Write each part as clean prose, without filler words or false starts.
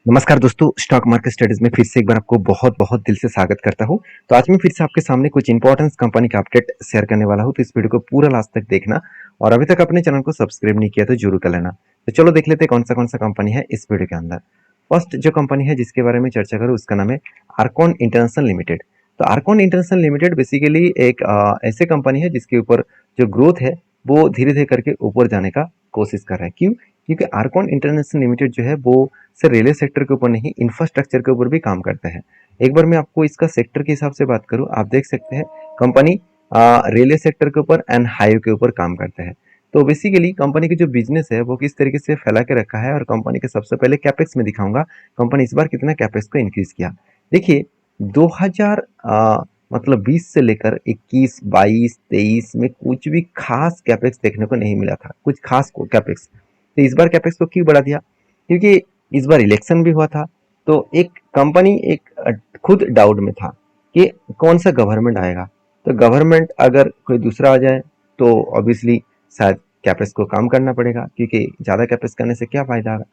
नमस्कार दोस्तों, stock market studies में फिर से एक बार आपको बहुत बहुत दिल से स्वागत करता हूं। तो आज मैं फिर से आपके सामने कुछ इंपॉर्टेंट कंपनी का अपडेट शेयर करने वाला हूं। तो इस वीडियो को पूरा लास्ट तक देखना और अभी तक अपने चैनल को सब्सक्राइब नहीं किया तो जरूर कर लेना। तो चलो देख लेते हैं कौन सा कंपनी है इस वीडियो के अंदर। फर्स्ट जो कंपनी है जिसके बारे में चर्चा करूँ उसका नाम है आर्कॉन इंटरनेशनल लिमिटेड। तो आर्कॉन इंटरनेशनल लिमिटेड बेसिकली एक ऐसे कंपनी है जिसके ऊपर जो ग्रोथ है वो धीरे धीरे करके ऊपर जाने का कोशिश कर रहा है। क्यों? क्योंकि आर्कॉन इंटरनेशनल लिमिटेड जो है वो सिर्फ रेलवे सेक्टर के ऊपर नहीं, इंफ्रास्ट्रक्चर के ऊपर भी काम करते हैं। एक बार मैं आपको इसका सेक्टर के हिसाब से बात करूं, आप देख सकते हैं कंपनी रेलवे सेक्टर के ऊपर एंड हाईवे के ऊपर काम करते हैं। तो बेसिकली कंपनी की जो बिजनेस है वो किस तरीके से फैला के रखा है, और कंपनी के सबसे पहले कैपेक्स में दिखाऊंगा कंपनी इस बार कितना कैपेक्स को इंक्रीज किया। देखिए 2000 मतलब 20 से लेकर 21, 22, 23 में कुछ भी खास कैपेक्स देखने को नहीं मिला था, कुछ खास कैपेक्स। तो इस बार कैपेक्स को क्यों बढ़ा दिया? क्योंकि इस बार इलेक्शन भी हुआ था। तो एक कंपनी खुद डाउट में था कि कौन सा गवर्नमेंट आएगा। तो गवर्नमेंट अगर कोई दूसरा आ जाए तो ऑब्वियसली शायद कैपेक्स को कम करना पड़ेगा, क्योंकि ज़्यादा कैपेक्स करने से क्या फ़ायदा होगा,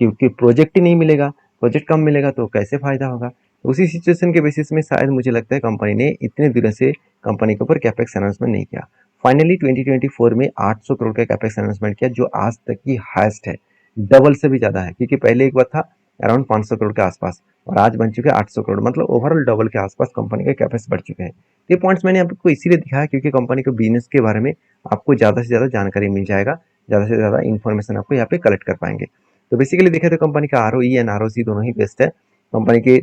क्योंकि प्रोजेक्ट ही नहीं मिलेगा। प्रोजेक्ट कम मिलेगा तो कैसे फ़ायदा होगा। उसी सिचुएशन के बेसिस में शायद मुझे लगता है कंपनी ने इतने दिनों से कंपनी के ऊपर कैपेक्स अनाउंसमेंट नहीं किया। फाइनली 2024 में 800 करोड़ का कैपेक्स अनाउंसमेंट किया, जो आज तक की हाईएस्ट है। डबल से भी ज़्यादा है, क्योंकि पहले एक बार था अराउंड 500 करोड़ के आसपास और आज बन चुके हैं 800 करोड़, मतलब ओवरऑल डबल के आसपास कंपनी के कैपेक्स बढ़ चुके हैं। ये पॉइंट्स मैंने आपको इसीलिए दिखाया क्योंकि कंपनी के बिजनेस के बारे में आपको ज़्यादा से ज़्यादा जानकारी मिल जाएगा, ज़्यादा से ज़्यादा इन्फॉर्मेशन आपको यहाँ पे कलेक्ट कर पाएंगे। तो बेसिकली देखें तो कंपनी का आरओई एंड आरओसी दोनों ही बेस्ट है। कंपनी के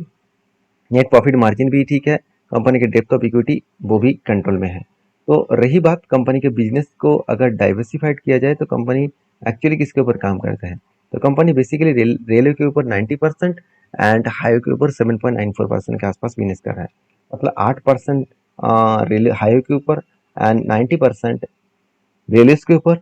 नेट प्रॉफिट मार्जिन भी ठीक है। कंपनी के डेप्थ ऑफ इक्विटी वो भी कंट्रोल में है। तो रही बात कंपनी के बिजनेस को अगर डाइवर्सिफाइड किया जाए तो कंपनी एक्चुअली किसके ऊपर काम करता है? तो कंपनी बेसिकली रेलवे के ऊपर 90% एंड हाईवे के ऊपर 7.94% के आसपास बिजनेस कर रहा है। मतलब 8% रेलवे हाईवे के ऊपर एंड 90% रेलवे के ऊपर,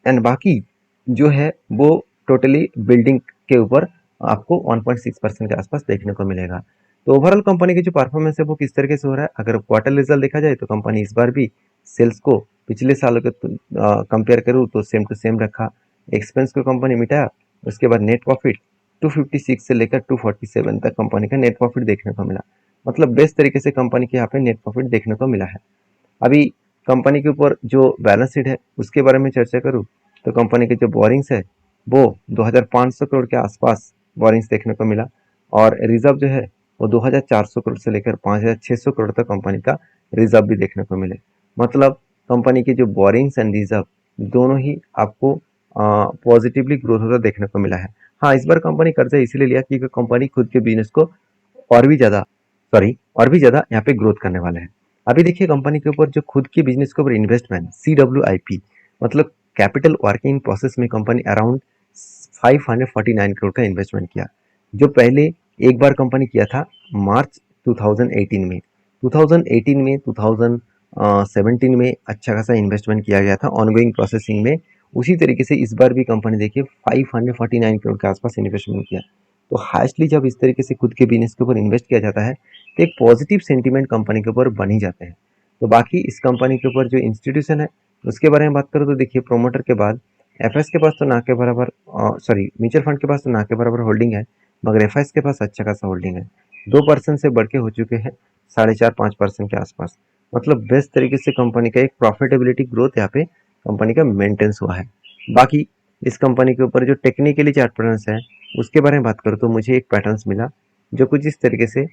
एंड बाकी जो है वो टोटली बिल्डिंग के ऊपर आपको 1.6% के आसपास देखने को मिलेगा। तो ओवरऑल कंपनी की जो परफॉर्मेंस है वो किस तरीके से हो रहा है, अगर क्वार्टर रिजल्ट देखा जाए तो कंपनी इस बार भी सेल्स को पिछले सालों के कंपेयर करूँ तो सेम टू सेम रखा। एक्सपेंस को कंपनी मिटाया, उसके बाद नेट प्रॉफिट 256 से लेकर 247 तक कंपनी का नेट प्रॉफिट देखने को मिला। मतलब बेस्ट तरीके से कंपनी के यहाँ पे नेट प्रॉफिट देखने को मिला है। अभी कंपनी के ऊपर जो बैलेंस शीट है उसके बारे में चर्चा करूँ तो कंपनी के जो बोरिंग्स है वो 2500 करोड़ के आसपास बोरिंग्स देखने को मिला, और रिजर्व जो है वो 2400 करोड़ से लेकर 5600 करोड़ तक कंपनी का रिजर्व भी देखने को मिले। मतलब कंपनी के जो बोरिंग्स एंड रिजर्व दोनों ही आपको पॉजिटिवली ग्रोथ होता देखने को मिला है। हाँ, इस बार कंपनी कर्जा इसीलिए लिया क्योंकि कंपनी खुद के बिजनेस को और भी ज़्यादा और भी ज़्यादा यहाँ पे ग्रोथ करने वाले हैं। अभी देखिए कंपनी के ऊपर जो खुद के बिजनेस के ऊपर इन्वेस्टमेंट CWIP, मतलब कैपिटल वर्किंग प्रोसेस में कंपनी अराउंड 549 करोड़ का इन्वेस्टमेंट किया, जो पहले एक बार कंपनी किया था मार्च 2018 में। 2018 में 2017 में अच्छा खासा इन्वेस्टमेंट किया गया था ऑनगोइंग प्रोसेसिंग में। उसी तरीके से इस बार भी कंपनी देखिए 549 करोड़ के आसपास इन्वेस्टमेंट किया। तो हाईएस्टली जब इस तरीके से खुद के बिजनेस के ऊपर इन्वेस्ट किया जाता है तो एक पॉजिटिव सेंटीमेंट कंपनी के ऊपर बन ही जाते हैं। तो बाकी इस कंपनी के ऊपर जो इंस्टीट्यूशन है उसके बारे में बात करूँ तो देखिए प्रोमोटर के बाद एफएस के पास तो ना के बराबर, सॉरी म्यूचुअल फंड के पास तो ना के बराबर होल्डिंग है, मगर एफएस के पास अच्छा खासा होल्डिंग है। 2% से बढ़ के हो चुके हैं 4.5-5% के आसपास। मतलब बेस्ट तरीके से कंपनी का एक प्रॉफिटेबिलिटी ग्रोथ यहाँ पे कंपनी का मेंटेन्स हुआ है। बाकी इस कंपनी के ऊपर जो टेक्निकली चार्ट पैटर्न्स है उसके बारे में बात करूँ तो मुझे एक पैटर्न्स मिला जो कुछ इस तरीके से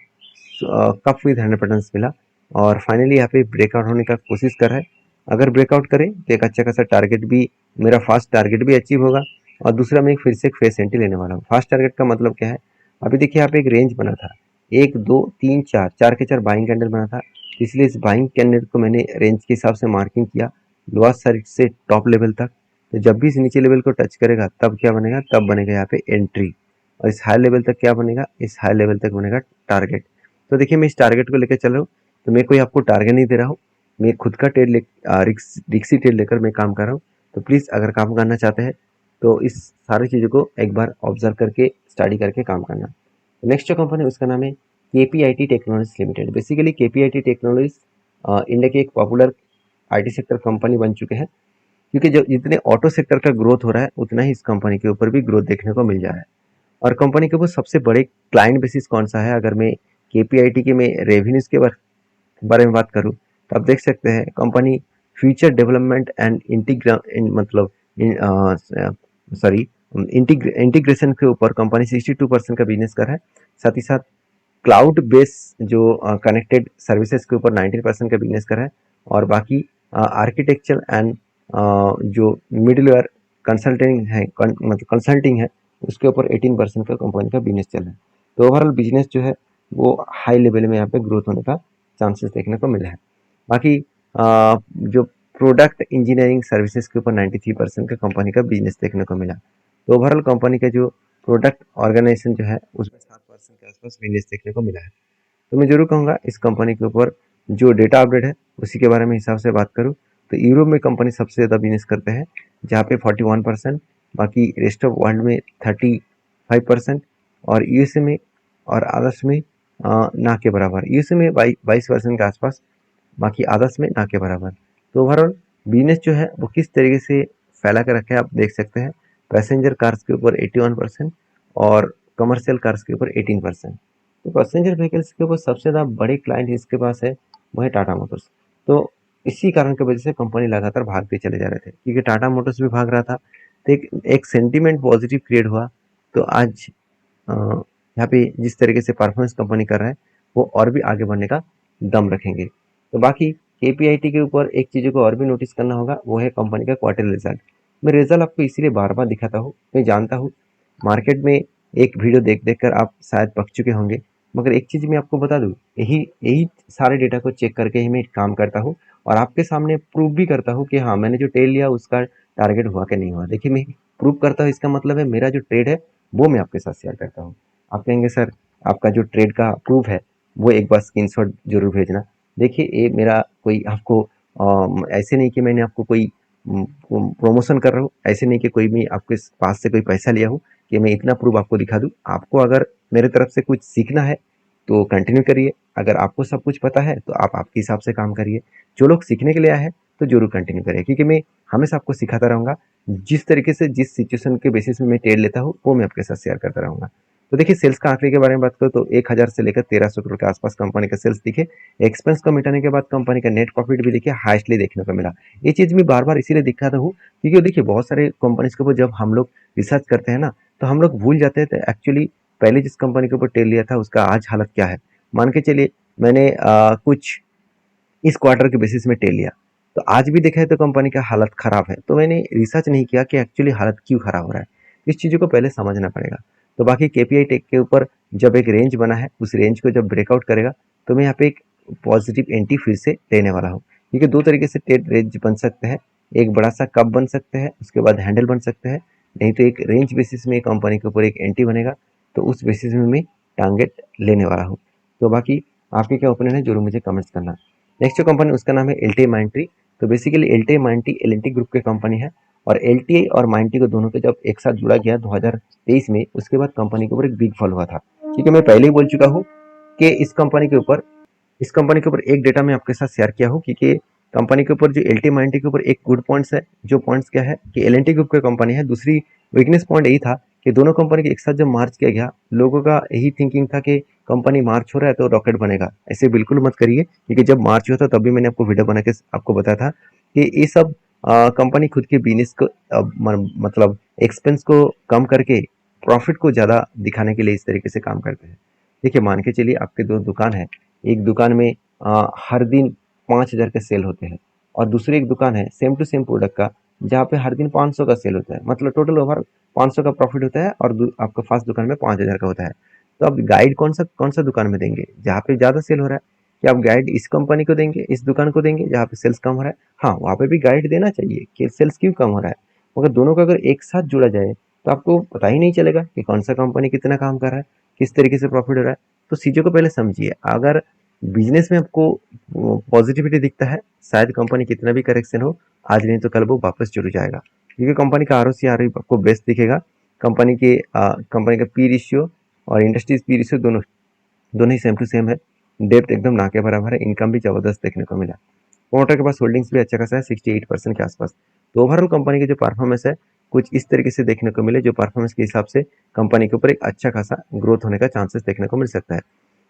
कप विद हैंड पैटर्न्स मिला, और फाइनली यहाँ पे ब्रेकआउट होने का कोशिश कर रहा है। अगर ब्रेकआउट करे तो एक अच्छा खासा टारगेट भी, मेरा फास्ट टारगेट भी अचीव होगा। और दूसरा मैं फिर से एक फेस एंट्री लेने वाला हूँ। फास्ट टारगेट का मतलब क्या है? अभी देखिए यहाँ पे एक रेंज बना था, 1 2 3 4, 4 के 4 बाइंग कैंडल बना था, इसलिए इस बाइंग कैंडल को मैंने रेंज के हिसाब से मार्किंग किया लोअर साइड से टॉप लेवल तक। तो जब भी इस नीचे लेवल को टच करेगा तब क्या बनेगा, तब बनेगा यहाँ पे एंट्री, और इस हाई लेवल तक क्या बनेगा, इस हाई लेवल तक बनेगा टारगेट। तो देखिए मैं इस टारगेट को लेकर चल रहा हूँ, तो मैं कोई आपको टारगेट नहीं दे रहा हूँ, मैं खुद का रिक्सी ट्रेड लेकर मैं काम कर रहा हूँ। तो प्लीज़ अगर काम करना चाहते हैं तो इस सारी चीज़ों को एक बार ऑब्जर्व करके स्टडी करके काम करना। नेक्स्ट जो कंपनी है उसका नाम है KPIT technologies limited. Basically KPIT technologies India की एक पॉपुलर IT सेक्टर कंपनी बन चुके हैं, क्योंकि जो जितने ऑटो सेक्टर का ग्रोथ हो रहा है उतना ही इस कंपनी के ऊपर भी ग्रोथ देखने को मिल जा रहा है। और कंपनी के वो सबसे बड़े क्लाइंट बेसिस कौन सा है। अगर मैं केपीआईटी के में रेवेन्यूज के बारे में बात करूँ तो आप देख सकते हैं कंपनी फ्यूचर डेवलपमेंट एंड मतलब सॉरी इंटीग्रेशन के ऊपर कंपनी 62% का बिजनेस कर रहा है। साथ ही साथ क्लाउड बेस जो कनेक्टेड सर्विसेज के ऊपर 19% का बिजनेस कर रहा है। और बाकी आर्किटेक्चर एंड जो मिडलवेयर कंसल्टिंग है मतलब कंसल्टिंग है उसके ऊपर 18% का कंपनी का बिजनेस चल रहा है। तो ओवरऑल बिजनेस जो है वो हाई लेवल में यहाँ पे ग्रोथ होने का चांसेस देखने को मिला है। बाकी जो प्रोडक्ट इंजीनियरिंग सर्विसेज के ऊपर 93% का कंपनी का बिजनेस देखने को मिला। तो ओवरऑल कंपनी का जो प्रोडक्ट ऑर्गेनाइजेशन जो है उसमें 7% के आसपास बिजनेस देखने को मिला है। तो मैं जरूर कहूँगा इस कंपनी के ऊपर जो डेटा अपडेट है उसी के बारे में हिसाब से बात करूँ तो यूरोप में कंपनी सबसे ज़्यादा बिजनेस करते हैं जहाँ पे 41%, बाकी रेस्ट ऑफ वर्ल्ड में 35% और यूएसए में और अदर्स में ना के बराबर। यूएसए में 22% के आसपास, बाकी अदर्स में ना के बराबर। तो ओवरऑल बिजनेस जो है वो किस तरीके से फैला कर रखा है आप देख सकते हैं। पैसेंजर कार्स के ऊपर 81% और कमर्शियल कार्स के ऊपर 18%। तो पैसेंजर व्हीकल्स के ऊपर सबसे ज़्यादा बड़े क्लाइंट इसके पास है वो है टाटा मोटर्स। तो इसी कारण की वजह से कंपनी लगातार भागते चले जा रहे थे क्योंकि टाटा मोटर्स भी भाग रहा था तो एक सेंटीमेंट पॉजिटिव क्रिएट हुआ। तो आज यहाँ पे जिस तरीके से परफॉर्मेंस कंपनी कर रहा है वो और भी आगे बढ़ने का दम रखेंगे। तो बाकी केपीआईटी के ऊपर एक चीज़ों को और भी नोटिस करना होगा वो है कंपनी का क्वार्टर रिजल्ट। मैं रिजल्ट आपको इसीलिए बार बार दिखाता हूँ, मैं जानता हूँ मार्केट में एक वीडियो देख देख कर आप शायद पक चुके होंगे, मगर एक चीज़ मैं आपको बता दूँ, यही यही सारे डेटा को चेक करके ही मैं काम करता हूँ और आपके सामने प्रूव भी करता हूँ कि हाँ मैंने जो ट्रेड लिया उसका टारगेट हुआ कि नहीं हुआ। देखिए मैं प्रूव करता हूँ, इसका मतलब है मेरा जो ट्रेड है वो मैं आपके साथ शेयर करता हूँ। आप कहेंगे सर आपका जो ट्रेड का प्रूफ है वो एक बार स्क्रीनशॉट जरूर भेजना। देखिए ये मेरा कोई आपको ऐसे नहीं कि मैंने आपको कोई प्रमोशन कर रहा हूँ, ऐसे नहीं कि कोई मैं आपके पास से कोई पैसा लिया हूँ कि मैं इतना प्रूफ आपको दिखा दूँ। आपको अगर मेरे तरफ से कुछ सीखना है तो कंटिन्यू करिए, अगर आपको सब कुछ पता है तो आप आपके हिसाब से काम करिए। जो लोग सीखने के लिए आए हैं तो जरूर कंटिन्यू करिए क्योंकि मैं हमेशा आपको सिखाता रहूँगा। जिस तरीके से जिस सिचुएशन के बेसिस में मैं ट्रेड लेता हूँ वो मैं आपके साथ शेयर करता रहूँगा। तो देखिए सेल्स का आंकड़े के बारे में बात करूँ तो 1000 से लेकर 1300 करोड़ के आसपास कंपनी का सेल्स दिखे। एक्सपेंस को मिटाने के बाद कंपनी का नेट प्रॉफिट भी देखिए हाईएस्टली देखने को मिला। ये चीज़ मैं बार बार इसीलिए दिखाता हूँ क्योंकि देखिए बहुत सारे कंपनीज के ऊपर जब हम लोग रिसर्च करते हैं ना तो हम लोग भूल जाते हैं तो एक्चुअली पहले जिस कंपनी के ऊपर ट्रेड लिया था उसका आज हालत क्या है। मान के चलिए मैंने कुछ इस क्वार्टर के बेसिस में ट्रेड लिया तो आज भी देखा है तो कंपनी का हालत खराब है, तो मैंने रिसर्च नहीं किया कि एक्चुअली हालत क्यों खराब हो रहा है। इस चीज़ों को पहले समझना पड़ेगा। तो बाकी केपीआई टेक के ऊपर जब एक रेंज बना है उस रेंज को जब ब्रेकआउट करेगा तो मैं यहाँ पे एक पॉजिटिव एंट्री फिर से लेने वाला हूँ क्योंकि दो तरीके से ट्रेड रेंज बन सकते हैं। एक बड़ा सा कप बन सकते हैं उसके बाद हैंडल बन सकते हैं, नहीं तो एक रेंज बेसिस में कंपनी के ऊपर एक एंट्री बनेगा तो उस बेसिस में मैं टारगेट लेने वाला हूँ। तो बाकी आपके क्या ओपिनियन है जरूर मुझे कमेंट्स करना। नेक्स्ट जो कंपनी उसका नाम है एलटीआई माइंट्री। तो बेसिकली एलटीआई माइंट्री एल&टी ग्रुप की कंपनी है और एलटीआई और माइंट्री को दोनों को जब एक साथ जुड़ा गया 2023 में उसके बाद कंपनी के ऊपर एक बिग फॉल हुआ था। क्योंकि मैं पहले ही बोल चुका हूँ कि इस कंपनी के ऊपर एक डेटा मैं आपके साथ शेयर किया हूँ क्योंकि कंपनी के ऊपर जो एलटी माइंट्री के ऊपर एक गुड पॉइंट्स है। जो पॉइंट्स क्या है कि एल&टी ग्रुप की कंपनी है, दूसरी वीकनेस पॉइंट यही था कि दोनों कंपनी के एक साथ जब मार्च किया गया लोगों का यही थिंकिंग था कि कंपनी मार्च हो रहा है तो रॉकेट बनेगा। ऐसे बिल्कुल मत करिए क्योंकि जब मार्च हुआ था तब भी मैंने आपको वीडियो बना के आपको बताया था कि ये सब कंपनी खुद के बिजनेस को मतलब एक्सपेंस को कम करके प्रॉफिट को ज़्यादा दिखाने के लिए इस तरीके से काम करते हैं। देखिए मान के चलिए आपके दो दुकान है, एक दुकान में हर दिन 5000 के सेल होते हैं और दूसरी एक दुकान है सेम टू सेम प्रोडक्ट का जहाँ पे हर दिन 500 का सेल होता है, मतलब टोटल ओवर 500 का प्रॉफिट होता है और आपका फर्स्ट दुकान में 5000 का होता है। तो आप गाइड कौन सा दुकान में देंगे जहाँ पे ज़्यादा सेल हो रहा है, कि आप गाइड इस कंपनी को देंगे इस दुकान को देंगे जहाँ पे सेल्स कम हो रहा है। हाँ वहाँ पे भी गाइड देना चाहिए कि सेल्स क्यों कम हो रहा है, मगर दोनों का अगर एक साथ जुड़ा जाए तो आपको पता ही नहीं चलेगा कि कौन सा कंपनी कितना काम कर रहा है, किस तरीके से प्रॉफिट हो रहा है। तो चीज़ों को पहले समझिए। अगर बिजनेस में आपको पॉजिटिविटी दिखता है शायद कंपनी कितना भी करेक्शन हो आज नहीं तो कल वो वापस जुड़ जाएगा क्योंकि कंपनी का आरओसी आपको बेस्ट दिखेगा। कंपनी का पी रेशियो और इंडस्ट्रीज पी रेशियो दोनों दोनों ही सेम टू सेम है। डेप्थ एकदम ना के बराबर है, इनकम भी जबरदस्त देखने को मिला। प्रोमोटर के पास होल्डिंग्स भी अच्छा खासा है 68% के आसपास। तो ओवरऑल कंपनी की जो परफॉर्मेंस है कुछ इस तरीके से देखने को मिले, जो परफॉर्मेंस के हिसाब से कंपनी के ऊपर एक अच्छा खासा ग्रोथ होने का चांसेस देखने को मिल सकता है।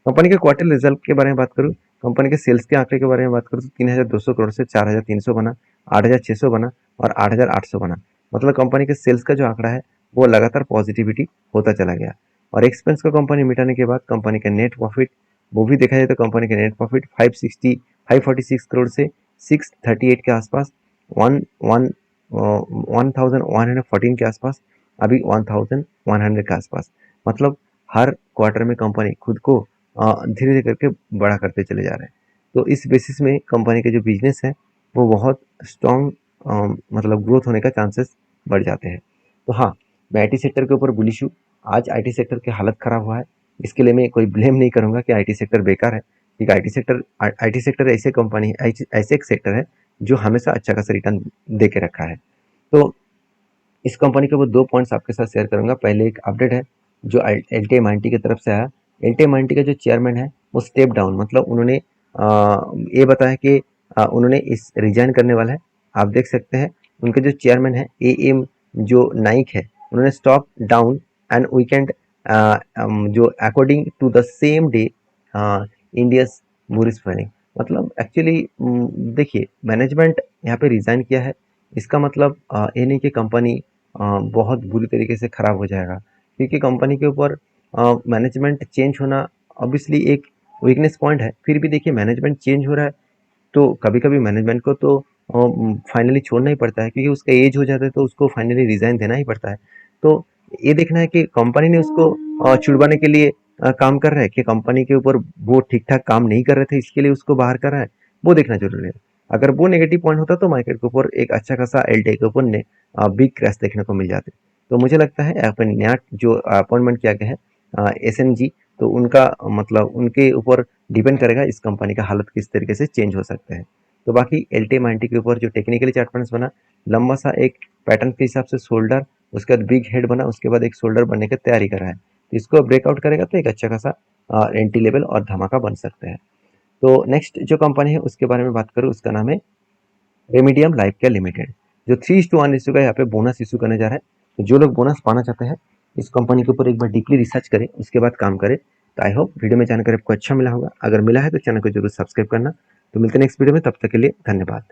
कंपनी के क्वार्टर रिजल्ट के बारे में बात करूँ, कंपनी के सेल्स के आंकड़े के बारे में बात करूँ तो 3,200 करोड़ से 4,300 बना, 8,600 बना और 8,800 बना। मतलब कंपनी के सेल्स का जो आंकड़ा है वो लगातार पॉजिटिविटी होता चला गया। और एक्सपेंस को कंपनी मिटाने के बाद कंपनी का नेट प्रॉफिट, वो भी देखा जाए तो कंपनी का नेट प्रॉफिट 546 करोड़ से 638 के आसपास, 1114 के आसपास, अभी 1100 के आसपास। मतलब हर क्वार्टर में कंपनी खुद को धीरे धीरे करके बड़ा करते चले जा रहे हैं। तो इस बेसिस में कंपनी के जो बिजनेस है वो बहुत स्ट्रॉन्ग मतलब ग्रोथ होने का चांसेस बढ़ जाते हैं। तो हाँ, मैं आईटी सेक्टर के ऊपर बुलिश हूँ। आज आईटी सेक्टर की हालत खराब हुआ है, इसके लिए मैं कोई ब्लेम नहीं करूँगा कि आईटी सेक्टर बेकार है। ठीक, आईटी सेक्टर ऐसे कंपनी ऐसे एक सेक्टर है जो हमेशा अच्छा खासा रिटर्न दे के रखा है। तो इस कंपनी के वो 2 पॉइंट्स आपके साथ शेयर करूँगा। पहले एक अपडेट है जो LTI-Mindtree की तरफ से आया। LTI-Mindtree का जो चेयरमैन है वो स्टेप डाउन, मतलब उन्होंने ये बताया कि उन्होंने इस रिजाइन करने वाला है। आप देख सकते हैं उनके जो चेयरमैन है AM जो नाइक है, उन्होंने स्टॉप डाउन एंड वीकेंड जो according to the same day India's bullish filing. मतलब एक्चुअली देखिए, मैनेजमेंट यहाँ पे रिजाइन किया है, इसका मतलब ये नहीं कि कंपनी बहुत बुरी तरीके से खराब हो जाएगा, क्योंकि कंपनी के ऊपर मैनेजमेंट चेंज होना ऑब्वियसली एक वीकनेस पॉइंट है। फिर भी देखिए, मैनेजमेंट चेंज हो रहा है तो कभी कभी मैनेजमेंट को तो फाइनली छोड़ना ही पड़ता है, क्योंकि उसका एज हो जाता है तो उसको फाइनली रिजाइन देना ही पड़ता है। तो ये देखना है कि कंपनी ने उसको छुड़वाने के लिए काम कर रहा है कि कंपनी के ऊपर वो ठीक ठाक काम नहीं कर रहे थे इसके लिए उसको बाहर कर रहा है, वो देखना जरूरी है। अगर वो नेगेटिव पॉइंट होता तो मार्केट के ऊपर एक अच्छा खासा LTI के ऊपर बिग क्रैश देखने को मिल जाते। तो मुझे लगता है अपन नया जो अपॉइंटमेंट किया गया है SNG, तो उनका मतलब उनके ऊपर डिपेंड करेगा इस कंपनी का हालत किस तरीके से चेंज हो सकते हैं। तो बाकी LTI-Mindtree के ऊपर जो टेक्निकली चार्ट पैटर्न बना, लंबा सा एक पैटर्न के हिसाब से शोल्डर, उसके बाद बिग हेड बना, उसके बाद एक शोल्डर बनने की तैयारी कर रहा है। तो इसको ब्रेकआउट करेगा तो एक अच्छा खासा एंटी लेवल और धमाका बन सकते हैं। तो नेक्स्ट जो कंपनी है उसके बारे में बात करूँ, उसका नाम है रेमिडियम लाइफ केयर लिमिटेड, जो 3:1 रेशियो का यहाँ पे बोनस इशू करने जा रहा है। तो जो लोग बोनस पाना चाहते हैं इस कंपनी के ऊपर एक बार डीपली रिसर्च करें, उसके बाद काम करें। तो आई होप वीडियो में जानकारी आपको अच्छा मिला होगा। अगर मिला है तो चैनल को जरूर सब्सक्राइब करना। तो मिलते हैं नेक्स्ट वीडियो में, तब तक के लिए धन्यवाद।